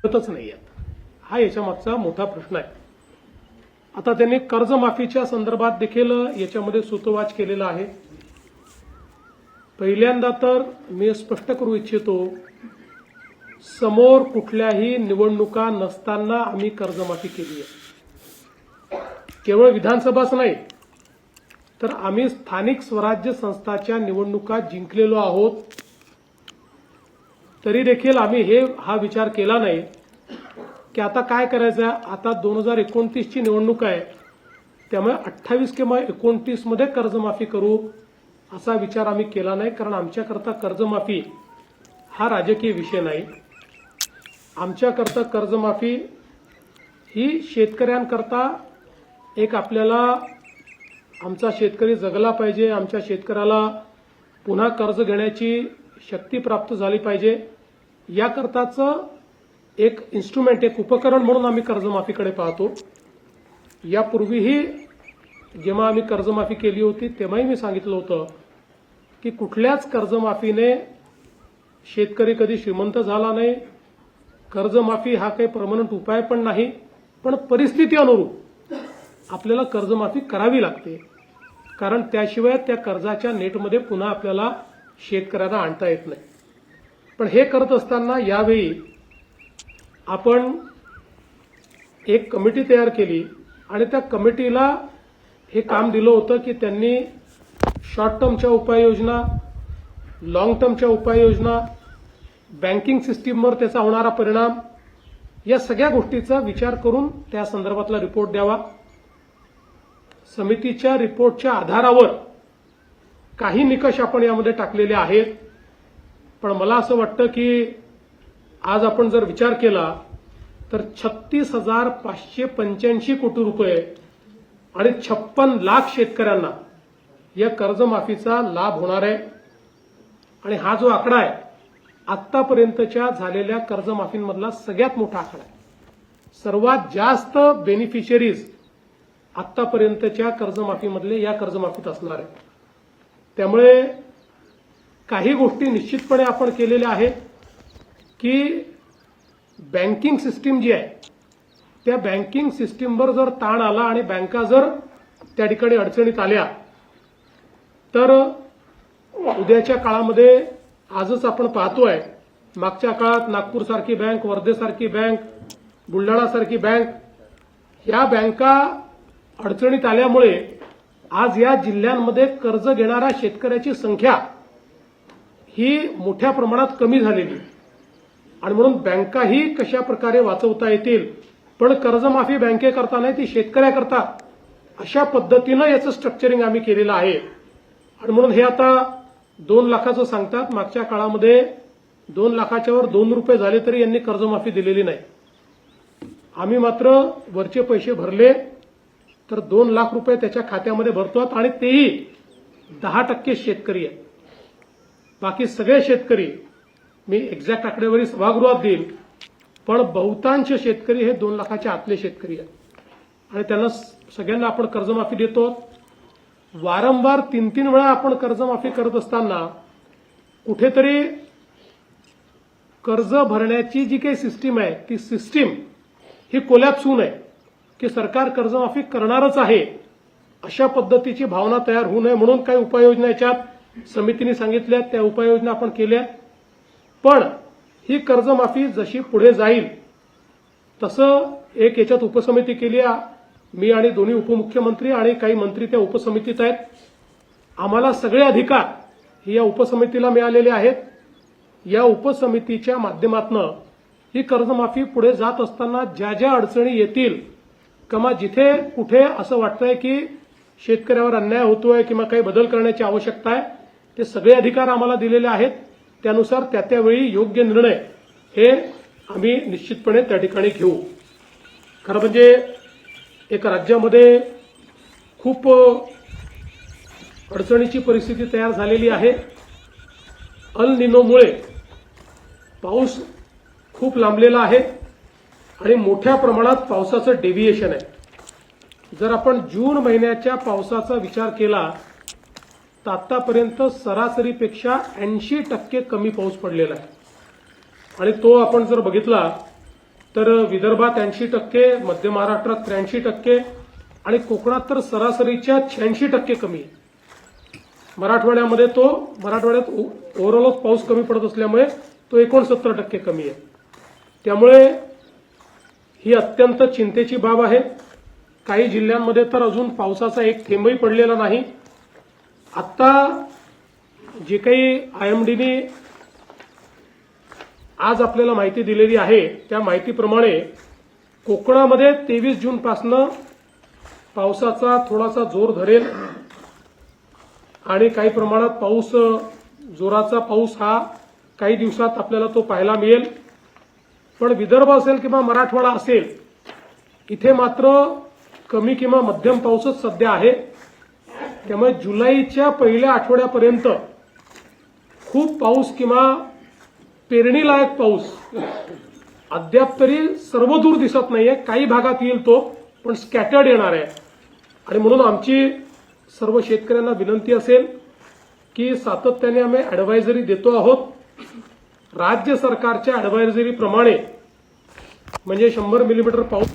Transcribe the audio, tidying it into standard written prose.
होतच नाहीये। हा याच्यामागचा मोठा प्रश्न आहे। आता त्यांनी कर्जमाफीच्या संदर्भात देखील याच्यामध्ये सूतोवाच केलेला आहे। पहिल्यांदा तर मी स्पष्ट करू इच्छितो, समोर कुठल्याही निवडणुका नसताना आम्ही कर्जमाफी केली आहे। केवळ विधानसभाच नाही तर आम्ही स्थानिक स्वराज्य संस्थाच्या निवडणुका जिंकलेलो आहोत। तरी देखील आम्ही हा विचार केला नाही की आता काय करायचं, आता 2029 ची निवडणूक आहे, त्यामुळे 28 किंवा 29 मध्ये कर्जमाफी करू असा विचार आम्ही केला नाही। कारण आमच्याकरता कर्जमाफी हा राजकीय विषय नाही। आमच्याकरता कर्जमाफी ही शेतकऱ्यांकरता एक आपल्याला आमचा शेतकरी जगला पाहिजे, आमच्या शेतकऱ्याला पुन्हा कर्ज घेण्याची शक्ती प्राप्त झाली पाहिजे, याकरताचं एक इन्स्ट्रुमेंट, एक उपकरण म्हणून आम्ही कर्जमाफीकडे पाहतो। यापूर्वीही जेव्हा आम्ही कर्जमाफी केली होती तेव्हाही मी सांगितलं होतं की कुठल्याच कर्जमाफीने शेतकरी कधी श्रीमंत झाला नाही। कर्जमाफी हा काही परमनंट उपाय पण नाही, पण परिस्थिती अनुरूप आपल्याला कर्जमाफी करावी लागते, कारण त्याशिवाय त्या कर्जाच्या नेटमध्ये पुन्हा आपल्याला शेतकऱ्यांना आणता येत नाही। पण हे करत असताना यावेळी आपण एक कमिटी तयार केली आणि त्या कमिटीला हे काम दिलं होतं की त्यांनी शॉर्ट टर्मच्या उपाययोजना, लॉंग टर्मच्या उपाययोजना, बँकिंग सिस्टीमवर त्याचा होणारा परिणाम, या सगळ्या गोष्टीचा विचार करून त्या संदर्भातला रिपोर्ट द्यावा। समितीच्या रिपोर्टच्या आधारावर काही निकष आपण यामध्ये टाकलेले आहेत। पण मला असं वाटतं की आज आपण जर विचार केला तर 36,585 कोटी रुपये आणि 56 लाख शेतकऱ्यांना या कर्जमाफीचा लाभ होणार आहे। आणि हा जो आकडा आहे आतापर्यंतच्या झालेल्या कर्जमाफींमधला सगळ्यात मोठा आकडा आहे। सर्वात जास्त बेनिफिशियरीज आतापर्यंतच्या कर्जमाफीमधले या कर्जमाफीत असणार आहे। त्यामुळे काही गोष्टी निश्चितपणे आपण केलेल्या आहेत की बँकिंग सिस्टीम जी आहे त्या बँकिंग सिस्टीमवर जर ताण आला आणि बँका जर त्या ठिकाणी अडचणीत आल्या तर उद्याच्या काळामध्ये आजच आपण पाहतोय, मागच्या काळात नागपूरसारखी बँक, वर्धेसारखी बँक, बुलढाणासारखी बँक, या बँका अडचणीत आल्यामुळे आज या जिल्ह्यांमध्ये कर्ज घेणाऱ्या शेतकऱ्याची संख्या ही मोठ्या प्रमाणात कमी झालेली आहे। आणि म्हणून बँकाही कशा प्रकारे वाचवता येतील, पण कर्जमाफी बँकेकरता नाही ती शेतकऱ्याकरता, अशा पद्धतीनं याचं स्ट्रक्चरिंग आम्ही केलेलं आहे। आणि म्हणून हे आता 2 लाखाचं सांगतात, मागच्या काळामध्ये 2 लाखाच्या वर 2 रुपये झाले तरी यांनी कर्जमाफी दिलेली नाही। आम्ही मात्र वरचे पैसे भरले तर 2 लाख रुपये त्याच्या खात्यामध्ये भरतो आणि तेही 10% शेतकरी आहेत। बाकी सगळे शेतकरी मी एक्झॅक्ट आकडेवारी सभागृहात देईल, पण बहुतांश शेतकरी हे 2 लाखाच्या आतले शेतकरी आहेत आणि त्यांना सगळ्यांना आपण कर्जमाफी देतो। वारंवार 3-3 वेळा आपण कर्जमाफी करत असताना कुठेतरी कर्ज भरण्याची जी काही सिस्टीम आहे ती सिस्टीम ही कोलॅप्स होऊ नये की सरकार कर्जमाफी करणारच आहे अशा पद्धतीची भावना तयार होऊ नये म्हणून काही उपाययोजना याच्यात समितीने सांगितल्या, त्या उपाययोजना आपण केल्या। पण ही कर्जमाफी जशी पुढे जाईल तसं एक याच्यात उपसमिती केली आहे, मी आणि दोन्ही उपमुख्यमंत्री आणि काही मंत्री त्या उपसमितीत आहेत। आम्हाला सगळे अधिकार हे या उपसमितीला मिळालेले आहेत। या उपसमितीच्या माध्यमातून ही कर्जमाफी पुढे जात असताना ज्या ज्या अडचणी येतील किंवा जिथे कुठे असं वाटतंय की शेतकऱ्यावर अन्याय होतोय किंवा काही बदल करण्याची आवश्यकता आहे, ते सगळे अधिकार आम्हाला दिलेले आहेत। त्यानुसार त्यावेळी योग्य निर्णय हे आम्ही निश्चितपणे त्या ठिकाणी घेऊ। खरं म्हणजे एक राज्यामध्ये खूप अडचणीची परिस्थिती तयार झालेली आहे। अल निनोमुळे पाऊस खूप लांबलेला आहे आणि मोठ्या प्रमाणात पावसाचं डेव्हिएशन आहे। जर आपण जून महिन्याच्या पावसाचा विचार केला तर आतापर्यंत सरासरीपेक्षा 80% कमी पाऊस पडलेला आहे। आणि तो आपण जर बघितला तर विदर्भात 80%, मध्य महाराष्ट्रात 83% आणि कोकणात तर सरासरीच्या 86% कमी आहे. मराठवाड्यात ओव्हरऑलच पाऊस कमी पडत असल्यामुळे तो 69% कमी आहे. त्यामुळे ही अत्यंत चिंतेची बाब आहे. काही जिल्ह्यांमध्ये तर अजून पावसाचा एक थेंबही पडलेला नाही. आता जे काही IMDने आज आपल्याला माहिती दिलेली आहे त्या माहितीप्रमाणे कोकणामध्ये 23 जूनपासनं पावसाचा थोडासा जोर धरेल आणि काही प्रमाणात जोराचा पाऊस हा काही दिवसात आपल्याला तो पाहायला मिळेल. पण विदर्भ असेल किंवा मराठवाडा असेल इथे मात्र कमी किंवा मध्यम पाऊसच सध्या आहे. त्यामुळे जुलैच्या पहिल्या आठवड्यापर्यंत खूप पाऊस किंवा पेरणीलायक पाऊस अद्याप तरी सर्वदूर दिसत नाहीये. काही भागात येईल तो, पण स्कॅटर्ड येणार आहे. आणि म्हणून आमची सर्व शेतकऱ्यांना विनंती असेल की सातत्याने आम्ही ॲडवायझरी देतो आहोत. राज्य सरकारच्या ॲडवायझरीप्रमाणे म्हणजे 100 मिलीमीटर पाऊस